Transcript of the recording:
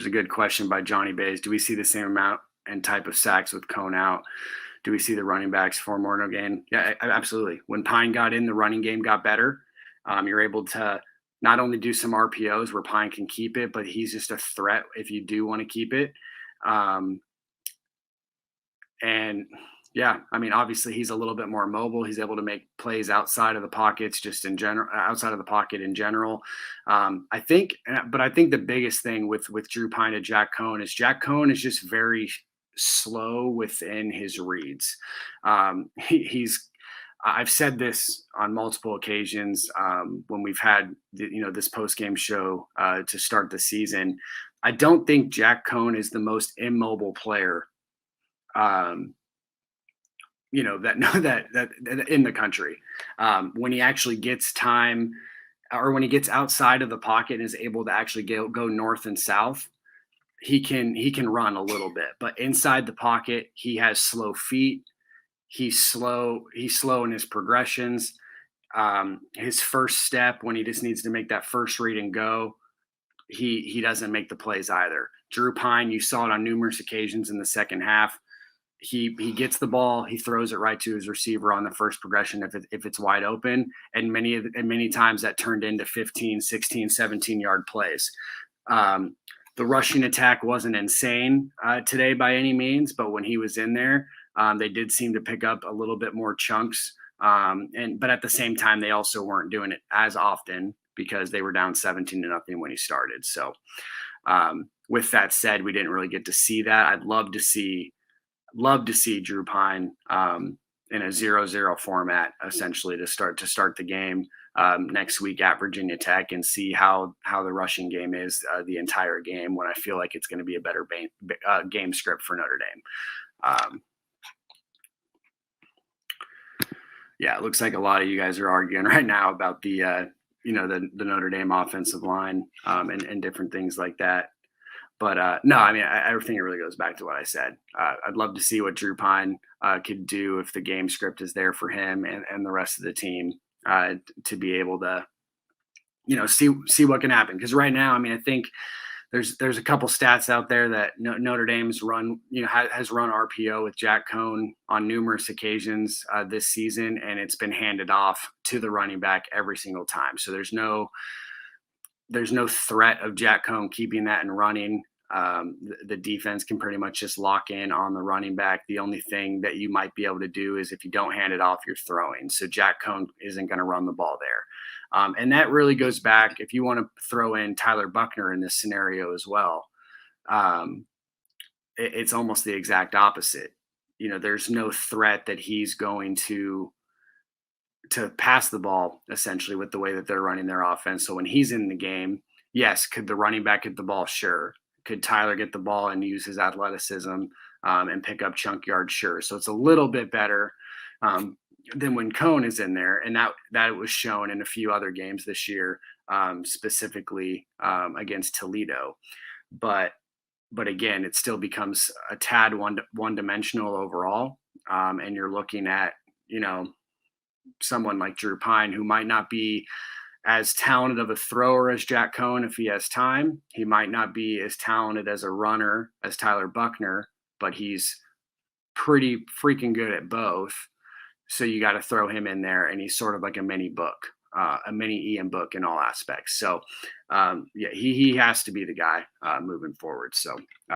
There's a good question by Johnny Bays. Do we see the same amount and type of sacks with Cone out? Do we see the running backs for more again? Yeah, absolutely. When Pine got in, the running game got better. You're able to not only do some RPOs where Pine can keep it, but he's just a threat if you do want to keep it. And yeah, I mean, obviously he's a little bit more mobile. He's able to make plays outside of the pockets, just in general, outside of the pocket in general. I think the biggest thing with Drew Pine and Jack Cohn is just very slow within his reads. I've said this on multiple occasions when we've had this post game show to start the season. I don't think Jack Cohn is the most immobile player that in the country. When he actually gets time, or when he gets outside of the pocket and is able to actually go north and south, he can run a little bit. But inside the pocket, he has slow feet. He's slow in his progressions. His first step, when he just needs to make that first read and go, he doesn't make the plays either. Drew Pine, you saw it on numerous occasions in the second half. He gets the ball, he throws it right to his receiver on the first progression if it's wide open, and many times that turned into 15, 16, 17-yard plays. The rushing attack wasn't insane today by any means, but when he was in there, they did seem to pick up a little bit more chunks. But at the same time, they also weren't doing it as often because they were down 17-0 when he started. So with that said, we didn't really get to see that. I'd love to see Drew Pine in a 0-0 format, essentially, to start the game next week at Virginia Tech, and see how the rushing game is the entire game, when I feel like it's going to be a better game script for Notre Dame. Yeah, it looks like a lot of you guys are arguing right now about the Notre Dame offensive line and different things like that. But no, I mean, I think it really goes back to what I said. I'd love to see what Drew Pine could do if the game script is there for him and the rest of the team to be able to, see what can happen. Because right now, I mean, I think there's a couple stats out there that Notre Dame's has run RPO with Jack Cohn on numerous occasions this season, and it's been handed off to the running back every single time. So there's no threat of Jack Cohn keeping that and running. The defense can pretty much just lock in on the running back. The only thing that you might be able to do is if you don't hand it off, you're throwing. So Jack Cohn isn't going to run the ball there. And that really goes back, if you want to throw in Tyler Buckner in this scenario as well, it's almost the exact opposite. There's no threat that he's going to pass the ball, essentially, with the way that they're running their offense. So when he's in the game, yes, could the running back get the ball? Sure. Could Tyler get the ball and use his athleticism and pick up chunk yards? Sure. So it's a little bit better than when Cohn is in there. And that was shown in a few other games this year, specifically against Toledo. But again, it still becomes a tad one-dimensional overall. And you're looking at, someone like Drew Pine, who might not be as talented of a thrower as Jack Cohn if he has time. He might not be as talented as a runner as Tyler Buckner, but he's pretty freaking good at both. So you got to throw him in there, and he's sort of like a mini Ian Book in all aspects. So yeah, he has to be the guy moving forward. So